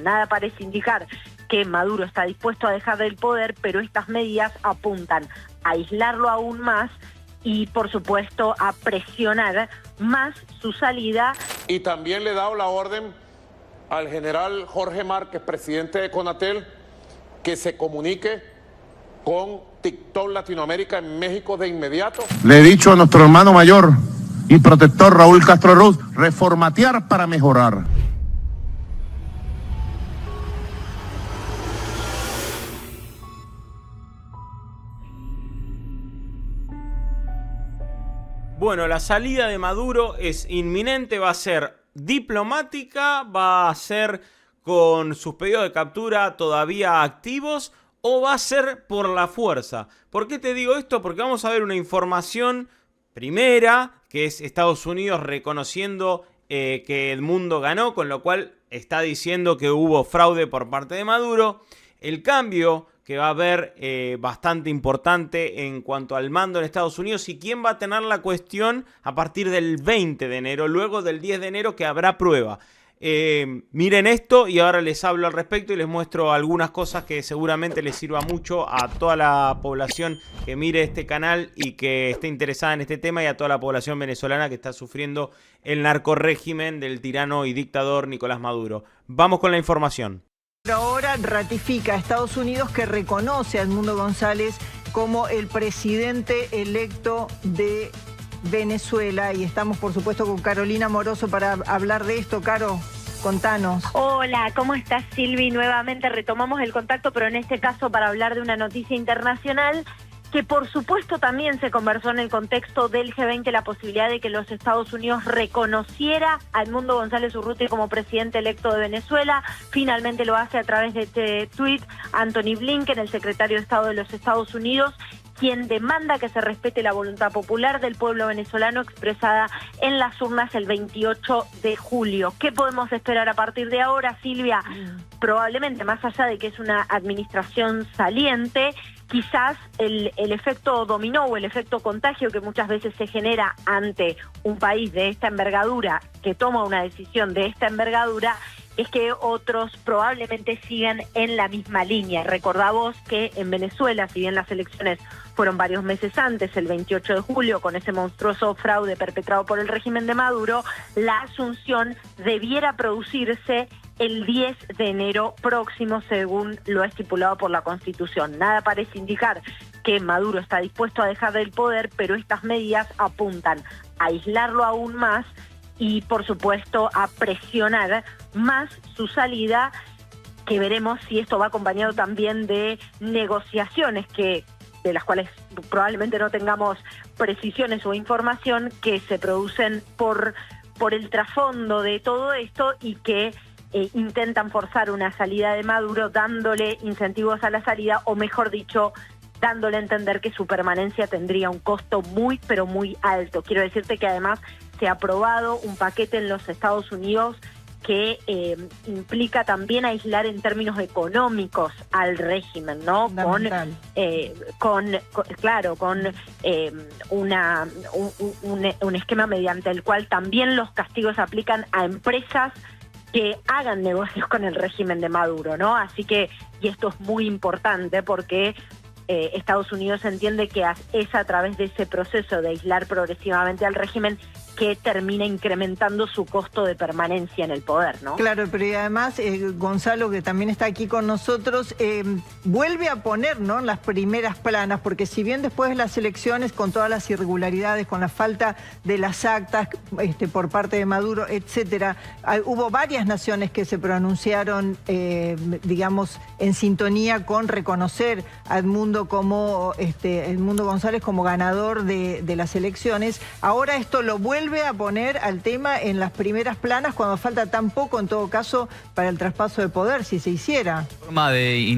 constitución. Nada parece indicar que Maduro está dispuesto a dejar del poder, pero estas medidas apuntan a aislarlo aún más y, por supuesto, a presionar más su salida. Y también le he dado la orden al general Jorge Márquez, presidente de CONATEL, que se comunique con TikTok Latinoamérica en México de inmediato. Le he dicho a nuestro hermano mayor y protector Raúl Castro Ruz, reformatear para mejorar. Bueno, la salida de Maduro es inminente, va a ser diplomática, va a ser con sus pedidos de captura todavía activos o va a ser por la fuerza. ¿Por qué te digo esto? Porque vamos a ver una información primera, que es Estados Unidos reconociendo que el mundo ganó, con lo cual está diciendo que hubo fraude por parte de Maduro. El cambio que va a haber bastante importante en cuanto al mando en Estados Unidos y quién va a tener la cuestión a partir del 20 de enero, luego del 10 de enero que habrá prueba. Miren esto y ahora les hablo al respecto y les muestro algunas cosas que seguramente les sirva mucho a toda la población que mire este canal y que esté interesada en este tema y a toda la población venezolana que está sufriendo el narcorrégimen del tirano y dictador Nicolás Maduro. Vamos con la información. Ahora ratifica a Estados Unidos que reconoce a Edmundo González como el presidente electo de Venezuela y estamos por supuesto con Carolina Moroso para hablar de esto. Caro, contanos. Hola, ¿cómo estás, Silvi? Nuevamente retomamos el contacto, pero en este caso para hablar de una noticia internacional que por supuesto también se conversó en el contexto del G20, la posibilidad de que los Estados Unidos reconociera a Edmundo González Urrutia como presidente electo de Venezuela. Finalmente lo hace a través de este tuit Anthony Blinken, el secretario de Estado de los Estados Unidos, quien demanda que se respete la voluntad popular del pueblo venezolano expresada en las urnas el 28 de julio. ¿Qué podemos esperar a partir de ahora, Silvia? Probablemente, más allá de que es una administración saliente, quizás el efecto dominó o el efecto contagio que muchas veces se genera ante un país de esta envergadura, que toma una decisión de esta envergadura, es que otros probablemente sigan en la misma línea. Recordá vos que en Venezuela, si bien las elecciones fueron varios meses antes, el 28 de julio, con ese monstruoso fraude perpetrado por el régimen de Maduro, la asunción debiera producirse el 10 de enero próximo, según lo estipulado por la Constitución. Nada parece indicar que Maduro está dispuesto a dejar del poder, pero estas medidas apuntan a aislarlo aún más y, por supuesto, a presionar más su salida, que veremos si esto va acompañado también de negociaciones de las cuales probablemente no tengamos precisiones o información, que se producen por el trasfondo de todo esto y que intentan forzar una salida de Maduro dándole incentivos a la salida, o mejor dicho, dándole a entender que su permanencia tendría un costo muy, pero muy alto. Quiero decirte que además se ha aprobado un paquete en los Estados Unidos que implica también aislar en términos económicos al régimen, ¿no? Con un esquema mediante el cual también los castigos se aplican a empresas que hagan negocios con el régimen de Maduro, ¿no? Así que, y esto es muy importante porque Estados Unidos entiende que es a través de ese proceso de aislar progresivamente al régimen que termina incrementando su costo de permanencia en el poder, ¿no? Claro, pero y además Gonzalo, que también está aquí con nosotros, vuelve a poner, ¿no?, las primeras planas, porque si bien después de las elecciones, con todas las irregularidades, con la falta de las actas por parte de Maduro, etcétera, hubo varias naciones que se pronunciaron, digamos, en sintonía con reconocer a Edmundo González como ganador de las elecciones. Ahora esto lo vuelve a poner al tema en las primeras planas cuando falta tan poco, en todo caso, para el traspaso de poder, si se hiciera.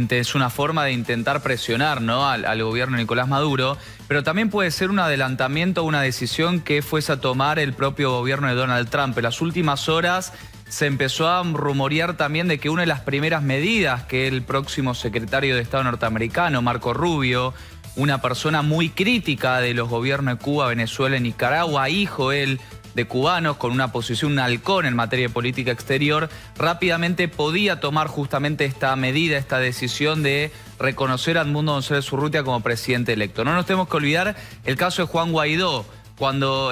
Es una forma de intentar presionar, ¿no?, al gobierno de Nicolás Maduro, pero también puede ser un adelantamiento, una decisión que fuese a tomar el propio gobierno de Donald Trump. En las últimas horas se empezó a rumorear también de que una de las primeras medidas que el próximo secretario de Estado norteamericano, Marco Rubio, una persona muy crítica de los gobiernos de Cuba, Venezuela y Nicaragua, hijo él de cubanos, con una posición, un halcón en materia de política exterior, rápidamente podía tomar justamente esta medida, esta decisión de reconocer a Edmundo González Urrutia como presidente electo. No nos tenemos que olvidar el caso de Juan Guaidó, cuando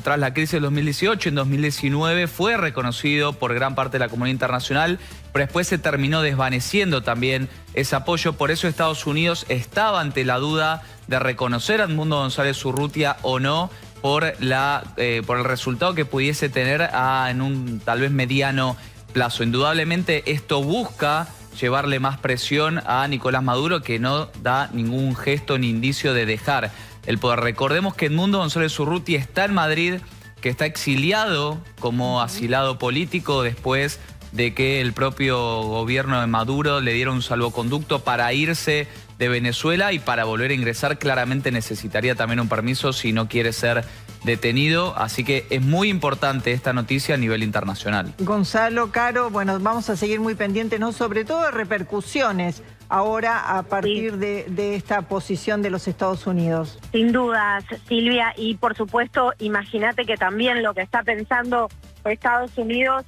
tras la crisis del 2018, en 2019, fue reconocido por gran parte de la comunidad internacional, pero después se terminó desvaneciendo también ese apoyo. Por eso Estados Unidos estaba ante la duda de reconocer a Edmundo González Urrutia o no, por el resultado que pudiese tener en un tal vez mediano plazo. Indudablemente esto busca llevarle más presión a Nicolás Maduro, que no da ningún gesto ni indicio de dejar el poder. Recordemos que Edmundo González Urrutia está en Madrid, que está exiliado como asilado político después de que el propio gobierno de Maduro le diera un salvoconducto para irse de Venezuela, y para volver a ingresar claramente necesitaría también un permiso si no quiere ser detenido. Así que es muy importante esta noticia a nivel internacional. Gonzalo, Caro, bueno, vamos a seguir muy pendientes, ¿no? Sobre todo de repercusiones ahora a partir de esta posición de los Estados Unidos. Sin dudas, Silvia, y por supuesto, imagínate que también lo que está pensando Estados Unidos,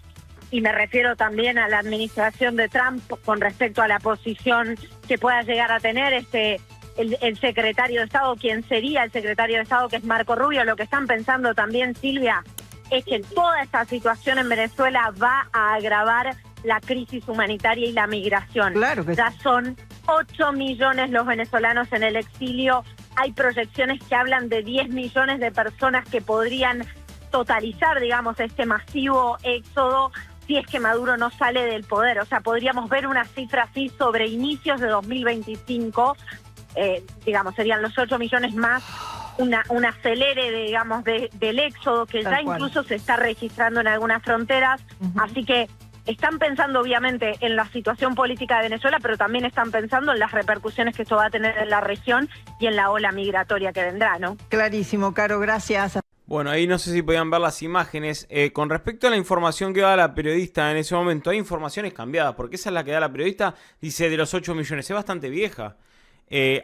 y me refiero también a la administración de Trump con respecto a la posición que pueda llegar a tener el secretario de Estado, quien sería el secretario de Estado, que es Marco Rubio. Lo que están pensando también, Silvia, es que toda esta situación en Venezuela va a agravar la crisis humanitaria y la migración. Claro que ya son 8 millones los venezolanos en el exilio. Hay proyecciones que hablan de 10 millones de personas que podrían totalizar, digamos, este masivo éxodo si es que Maduro no sale del poder. O sea, podríamos ver una cifra así sobre inicios de 2025, digamos, serían los 8 millones más un acelere, digamos, del éxodo que ya incluso se está registrando en algunas fronteras. Así que están pensando obviamente en la situación política de Venezuela, pero también están pensando en las repercusiones que esto va a tener en la región y en la ola migratoria que vendrá, ¿no? Clarísimo, Caro, gracias. Bueno, ahí no sé si podían ver las imágenes. Con respecto a la información que da la periodista en ese momento, hay informaciones cambiadas, porque esa es la que da la periodista, dice de los 8 millones, es bastante vieja.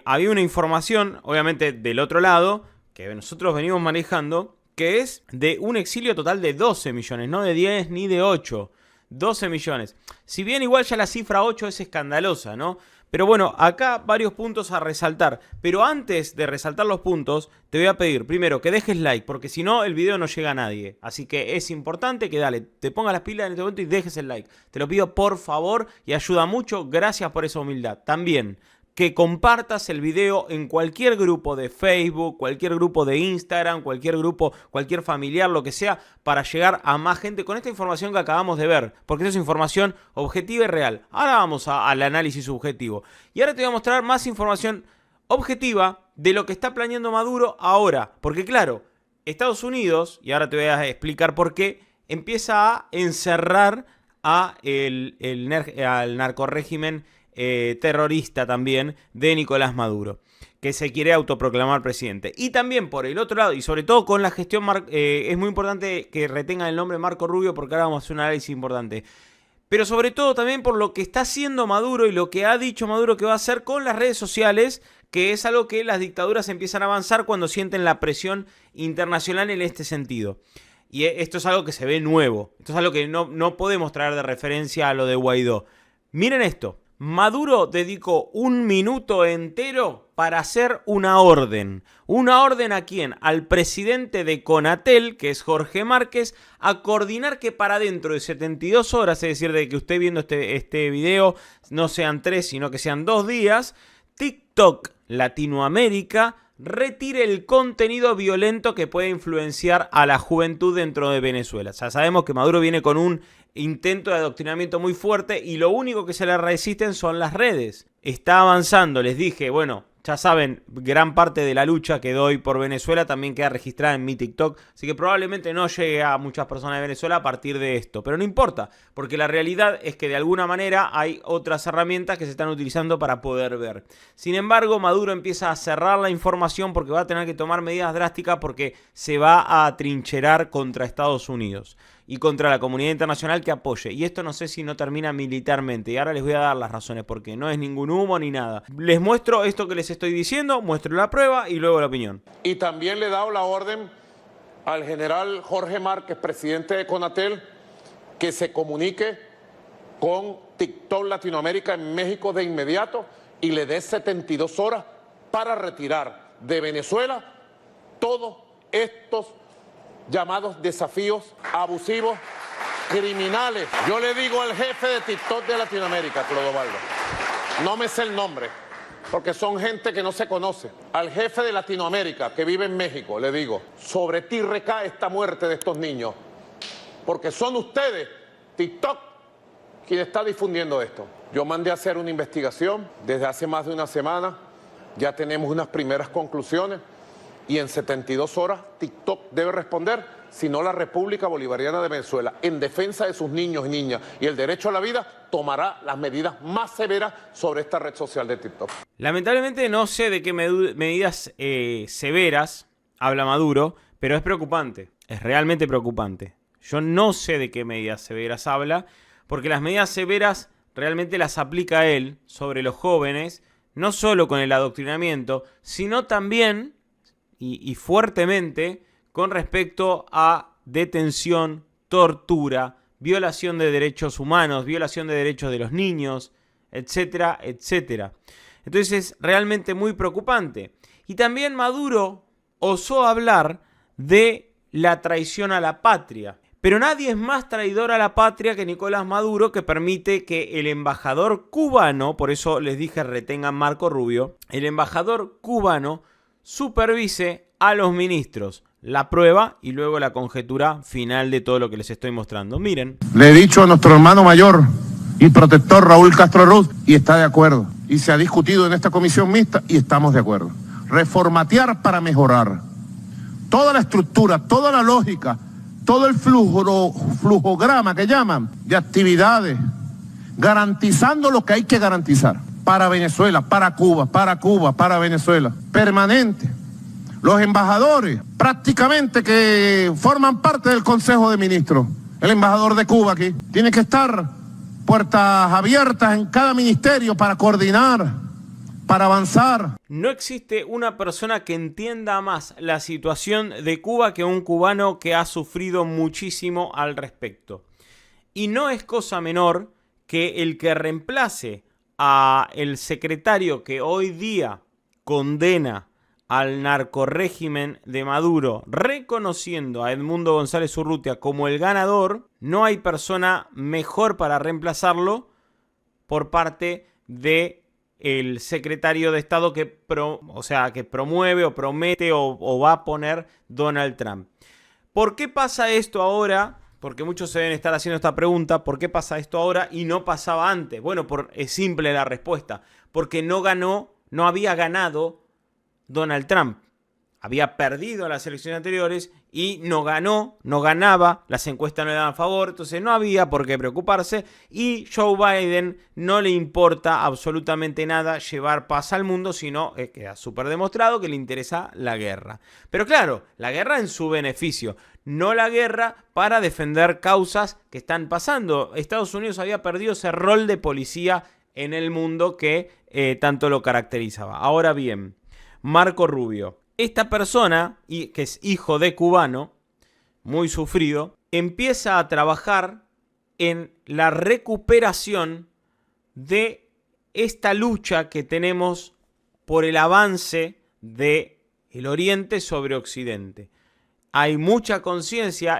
Había una información, obviamente del otro lado, que nosotros venimos manejando, que es de un exilio total de 12 millones, no de 10 ni de 8, 12 millones. Si bien igual ya la cifra 8 es escandalosa, ¿no? Pero bueno, acá varios puntos a resaltar. Pero antes de resaltar los puntos, te voy a pedir primero que dejes like, porque si no el video no llega a nadie. Así que es importante que te pongas las pilas en este momento y dejes el like. Te lo pido por favor y ayuda mucho. Gracias por esa humildad. También que compartas el video en cualquier grupo de Facebook, cualquier grupo de Instagram, cualquier grupo, cualquier familiar, lo que sea, para llegar a más gente con esta información que acabamos de ver, porque esa es información objetiva y real. Ahora vamos al análisis subjetivo. Y ahora te voy a mostrar más información objetiva de lo que está planeando Maduro ahora. Porque claro, Estados Unidos, y ahora te voy a explicar por qué, empieza a encerrar al narcorrégimen terrorista también de Nicolás Maduro, que se quiere autoproclamar presidente. Y también por el otro lado, y sobre todo con la gestión, es muy importante que retengan el nombre Marco Rubio, porque ahora vamos a hacer un análisis importante. Pero sobre todo también por lo que está haciendo Maduro y lo que ha dicho Maduro que va a hacer con las redes sociales, que es algo que las dictaduras empiezan a avanzar cuando sienten la presión internacional en este sentido. Y esto es algo que se ve nuevo. Esto es algo que no podemos traer de referencia a lo de Guaidó. Miren esto. Maduro dedicó 1 minuto entero para hacer una orden. ¿Una orden a quién? Al presidente de Conatel, que es Jorge Márquez, a coordinar que para dentro de 72 horas, es decir, de que usted viendo este video no sean 3, sino que sean 2 días, TikTok Latinoamérica retire el contenido violento que puede influenciar a la juventud dentro de Venezuela. Ya sabemos que Maduro viene con un intento de adoctrinamiento muy fuerte y lo único que se le resisten son las redes. Está avanzando, les dije, bueno, ya saben, gran parte de la lucha que doy por Venezuela también queda registrada en mi TikTok, así que probablemente no llegue a muchas personas de Venezuela a partir de esto, pero no importa, porque la realidad es que de alguna manera hay otras herramientas que se están utilizando para poder ver. Sin embargo, Maduro empieza a cerrar la información porque va a tener que tomar medidas drásticas porque se va a atrincherar contra Estados Unidos y contra la comunidad internacional que apoye. Y esto no sé si no termina militarmente. Y ahora les voy a dar las razones porque no es ningún humo ni nada. Les muestro esto que les estoy diciendo, muestro la prueba y luego la opinión. Y también le he dado la orden al general Jorge Márquez, presidente de Conatel, que se comunique con TikTok Latinoamérica en México de inmediato y le dé 72 horas para retirar de Venezuela todos estos llamados desafíos abusivos, criminales. Yo le digo al jefe de TikTok de Latinoamérica, Clodovaldo, no me sé el nombre, porque son gente que no se conoce. Al jefe de Latinoamérica que vive en México, le digo, sobre ti recae esta muerte de estos niños, porque son ustedes, TikTok, quien está difundiendo esto. Yo mandé a hacer una investigación desde hace más de una semana, ya tenemos unas primeras conclusiones y en 72 horas TikTok debe responder, si no la República Bolivariana de Venezuela, en defensa de sus niños y niñas y el derecho a la vida, tomará las medidas más severas sobre esta red social de TikTok. Lamentablemente no sé de qué medidas severas habla Maduro, pero es preocupante, es realmente preocupante. Yo no sé de qué medidas severas habla, porque las medidas severas realmente las aplica él sobre los jóvenes, no solo con el adoctrinamiento, sino también y fuertemente con respecto a detención, tortura, violación de derechos humanos, violación de derechos de los niños, etcétera, etcétera. Entonces es realmente muy preocupante. Y también Maduro osó hablar de la traición a la patria. Pero nadie es más traidor a la patria que Nicolás Maduro, que permite que el embajador cubano, por eso les dije retengan Marco Rubio, el embajador cubano supervise a los ministros. La prueba y luego la conjetura final de todo lo que les estoy mostrando. Miren. Le he dicho a nuestro hermano mayor y protector Raúl Castro Ruz y está de acuerdo. Y se ha discutido en esta comisión mixta y estamos de acuerdo. Reformatear para mejorar. Toda la estructura, toda la lógica, todo el flujograma que llaman de actividades, garantizando lo que hay que garantizar para Venezuela, para Cuba, para Venezuela, permanente. Los embajadores prácticamente que forman parte del Consejo de Ministros, el embajador de Cuba aquí, tiene que estar puertas abiertas en cada ministerio para coordinar, para avanzar. No existe una persona que entienda más la situación de Cuba que un cubano que ha sufrido muchísimo al respecto. Y no es cosa menor que el que reemplace a el secretario que hoy día condena al narcorrégimen de Maduro, reconociendo a Edmundo González Urrutia como el ganador, no hay persona mejor para reemplazarlo por parte de el secretario de Estado que promueve o promete o va a poner Donald Trump. ¿Por qué pasa esto ahora? Porque muchos se deben estar haciendo esta pregunta. ¿Por qué pasa esto ahora y no pasaba antes? Bueno, es simple la respuesta. Porque no había ganado Donald Trump. Había perdido en las elecciones anteriores y no ganaba, las encuestas no le daban favor, entonces no había por qué preocuparse y Joe Biden no le importa absolutamente nada llevar paz al mundo, sino queda súper demostrado que le interesa la guerra. Pero claro, la guerra en su beneficio, no la guerra para defender causas que están pasando. Estados Unidos había perdido ese rol de policía en el mundo que tanto lo caracterizaba. Ahora bien, Marco Rubio. Esta persona, que es hijo de cubano, muy sufrido, empieza a trabajar en la recuperación de esta lucha que tenemos por el avance del Oriente sobre Occidente. Hay mucha conciencia,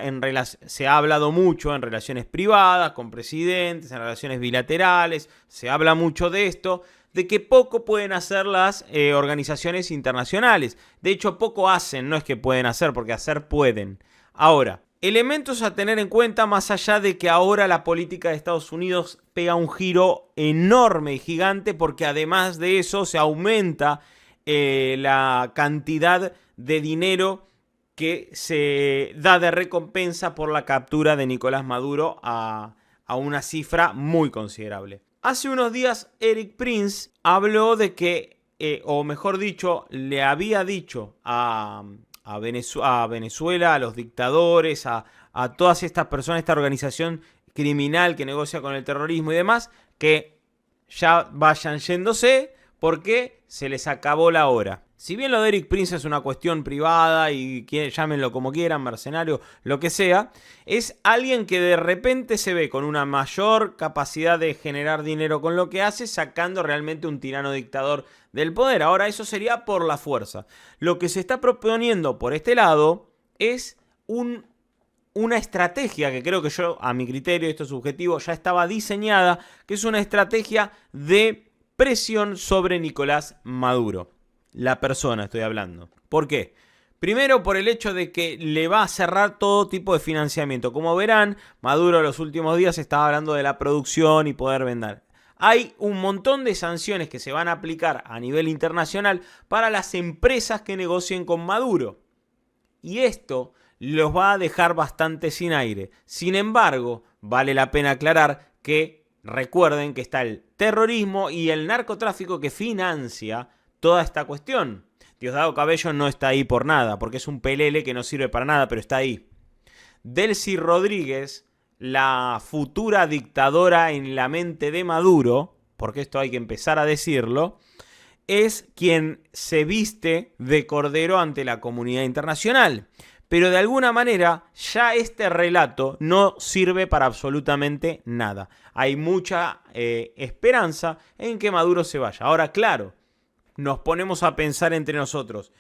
se ha hablado mucho en relaciones privadas, con presidentes, en relaciones bilaterales, se habla mucho de esto, de que poco pueden hacer las organizaciones internacionales. De hecho, poco hacen, no es que pueden hacer, porque hacer pueden. Ahora, elementos a tener en cuenta más allá de que ahora la política de Estados Unidos pega un giro enorme y gigante, porque además de eso se aumenta la cantidad de dinero que se da de recompensa por la captura de Nicolás Maduro a una cifra muy considerable. Hace unos días Eric Prince habló de que, o mejor dicho, le había dicho a Venezuela, a los dictadores, a todas estas personas, esta organización criminal que negocia con el terrorismo y demás, que ya vayan yéndose porque se les acabó la hora. Si bien lo de Eric Prince es una cuestión privada y llámenlo como quieran, mercenario, lo que sea, es alguien que de repente se ve con una mayor capacidad de generar dinero con lo que hace, sacando realmente un tirano dictador del poder. Ahora, eso sería por la fuerza. Lo que se está proponiendo por este lado es una estrategia que creo que yo, a mi criterio, esto es subjetivo, ya estaba diseñada, que es una estrategia de presión sobre Nicolás Maduro. La persona estoy hablando. ¿Por qué? Primero por el hecho de que le va a cerrar todo tipo de financiamiento. Como verán, Maduro en los últimos días estaba hablando de la producción y poder vender. Hay un montón de sanciones que se van a aplicar a nivel internacional para las empresas que negocien con Maduro. Y esto los va a dejar bastante sin aire. Sin embargo, vale la pena aclarar que recuerden que está el terrorismo y el narcotráfico que financia toda esta cuestión. Diosdado Cabello no está ahí por nada, porque es un pelele que no sirve para nada, pero está ahí. Delcy Rodríguez, la futura dictadora en la mente de Maduro, porque esto hay que empezar a decirlo, es quien se viste de cordero ante la comunidad internacional. Pero de alguna manera ya este relato no sirve para absolutamente nada. Hay mucha esperanza en que Maduro se vaya. Ahora, claro, nos ponemos a pensar entre nosotros.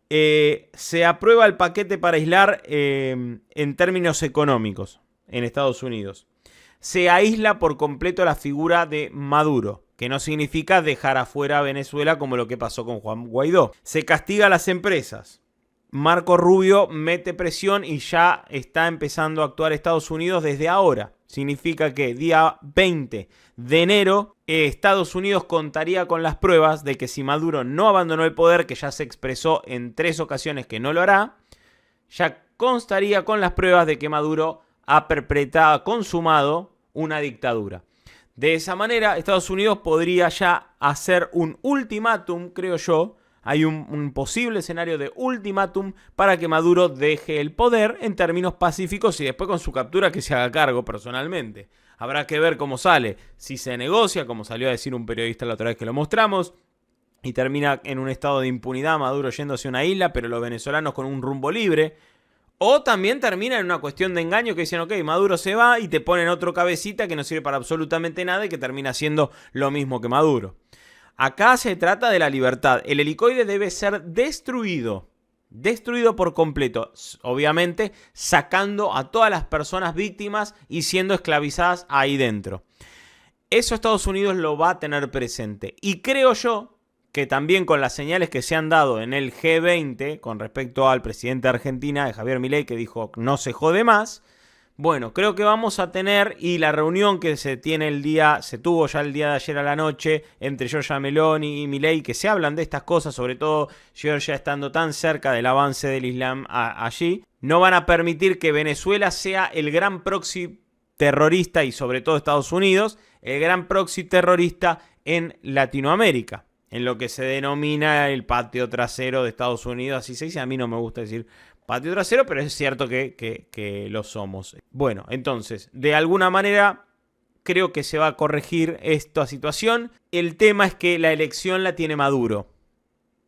Se aprueba el paquete para aislar en términos económicos en Estados Unidos. Se aísla por completo la figura de Maduro, que no significa dejar afuera a Venezuela como lo que pasó con Juan Guaidó. Se castiga a las empresas. Marco Rubio mete presión y ya está empezando a actuar Estados Unidos desde ahora. Significa que día 20 de enero Estados Unidos contaría con las pruebas de que si Maduro no abandonó el poder, que ya se expresó en 3 ocasiones que no lo hará, ya constaría con las pruebas de que Maduro ha consumado una dictadura. De esa manera Estados Unidos podría ya hacer un ultimátum, creo yo. Hay un posible escenario de ultimátum para que Maduro deje el poder en términos pacíficos y después con su captura que se haga cargo personalmente. Habrá que ver cómo sale. Si se negocia, como salió a decir un periodista la otra vez que lo mostramos, y termina en un estado de impunidad, Maduro yéndose a una isla, pero los venezolanos con un rumbo libre. O también termina en una cuestión de engaño que dicen, ok, Maduro se va y te ponen otro cabecita que no sirve para absolutamente nada y que termina siendo lo mismo que Maduro. Acá se trata de la libertad. El helicoide debe ser destruido. Destruido por completo. Obviamente sacando a todas las personas víctimas y siendo esclavizadas ahí dentro. Eso Estados Unidos lo va a tener presente. Y creo yo que también con las señales que se han dado en el G20 con respecto al presidente de Argentina, de Javier Milei, que dijo no se jode más. Bueno, creo que vamos a tener, y la reunión que se tuvo ya el día de ayer a la noche entre Giorgia Meloni y Milei, que se hablan de estas cosas, sobre todo Giorgia estando tan cerca del avance del Islam allí, no van a permitir que Venezuela sea el gran proxy terrorista, y sobre todo Estados Unidos, el gran proxy terrorista en Latinoamérica, en lo que se denomina el patio trasero de Estados Unidos, así se dice. A mí no me gusta decir patio trasero, pero es cierto que lo somos. Bueno, entonces, de alguna manera creo que se va a corregir esta situación. El tema es que la elección la tiene Maduro.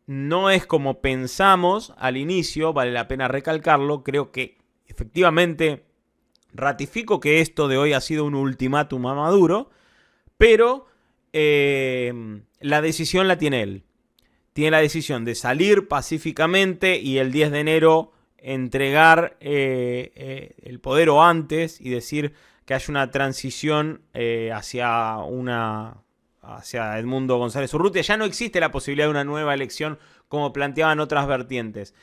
No es como pensamos al inicio, vale la pena recalcarlo. Creo que efectivamente ratifico que esto de hoy ha sido un ultimátum a Maduro, pero la decisión la tiene él. Tiene la decisión de salir pacíficamente y el 10 de enero entregar el poder o antes y decir que haya una transición hacia Edmundo González Urrutia. Ya no existe la posibilidad de una nueva elección como planteaban otras vertientes.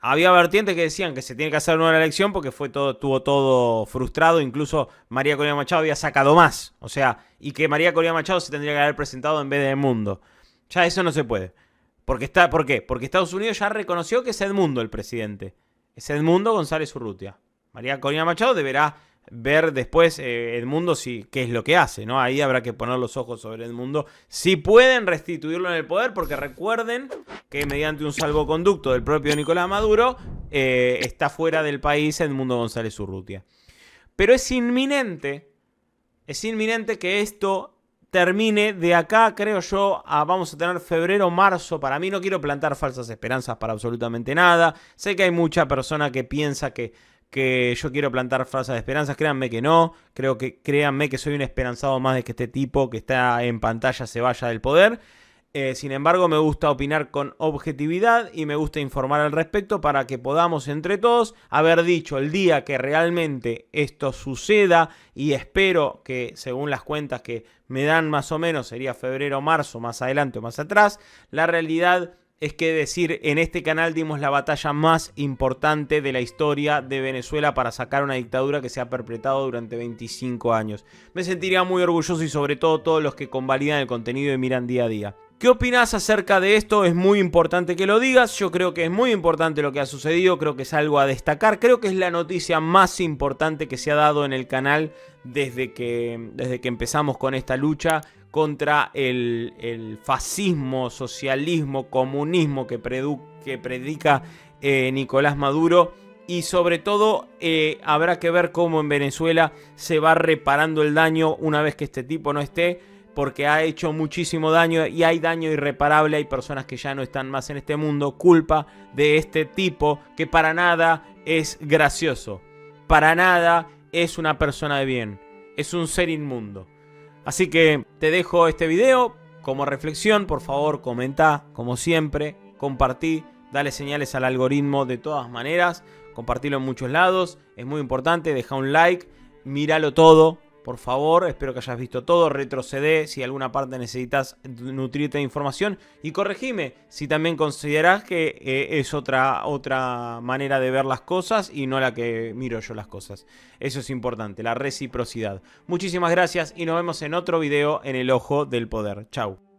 Había vertientes que decían que se tiene que hacer una nueva elección porque estuvo todo frustrado. Incluso María Corina Machado había sacado más. O sea, y que María Corina Machado se tendría que haber presentado en vez de Edmundo. Ya eso no se puede. ¿Por qué? Porque Estados Unidos ya reconoció que es Edmundo el presidente. Es Edmundo González Urrutia. María Corina Machado deberá ver después Edmundo qué es lo que hace, ¿no? Ahí habrá que poner los ojos sobre Edmundo. Si pueden restituirlo en el poder, porque recuerden que mediante un salvoconducto del propio Nicolás Maduro está fuera del país Edmundo González Urrutia. Pero es inminente que esto termine de acá, creo yo, vamos a tener febrero, marzo. Para mí, no quiero plantar falsas esperanzas para absolutamente nada. Sé que hay mucha persona que piensa que yo quiero plantar falsas esperanzas. Créanme que no. Créanme que soy un esperanzado más de que este tipo que está en pantalla se vaya del poder. Sin embargo, me gusta opinar con objetividad y me gusta informar al respecto para que podamos entre todos haber dicho el día que realmente esto suceda, y espero que, según las cuentas que me dan más o menos, sería febrero, marzo, más adelante o más atrás. La realidad es que decir, en este canal dimos la batalla más importante de la historia de Venezuela para sacar una dictadura que se ha perpetrado durante 25 años. Me sentiría muy orgulloso, y sobre todo todos los que convalidan el contenido y miran día a día. ¿Qué opinas acerca de esto? Es muy importante que lo digas. Yo creo que es muy importante lo que ha sucedido. Creo que es algo a destacar. Creo que es la noticia más importante que se ha dado en el canal desde que empezamos con esta lucha contra el fascismo, socialismo, comunismo que predica Nicolás Maduro. Y sobre todo habrá que ver cómo en Venezuela se va reparando el daño una vez que este tipo no esté, porque ha hecho muchísimo daño y hay daño irreparable. Hay personas que ya no están más en este mundo, culpa de este tipo que para nada es gracioso, para nada es una persona de bien, es un ser inmundo. Así que te dejo este video como reflexión. Por favor, comenta, como siempre, compartí, dale señales al algoritmo de todas maneras, compartilo en muchos lados, es muy importante, deja un like, míralo todo. Por favor, espero que hayas visto todo, retrocedé si alguna parte necesitas nutrirte de información y corregime si también considerás que es otra manera de ver las cosas y no la que miro yo las cosas. Eso es importante, la reciprocidad. Muchísimas gracias y nos vemos en otro video en El Ojo del Poder. Chau.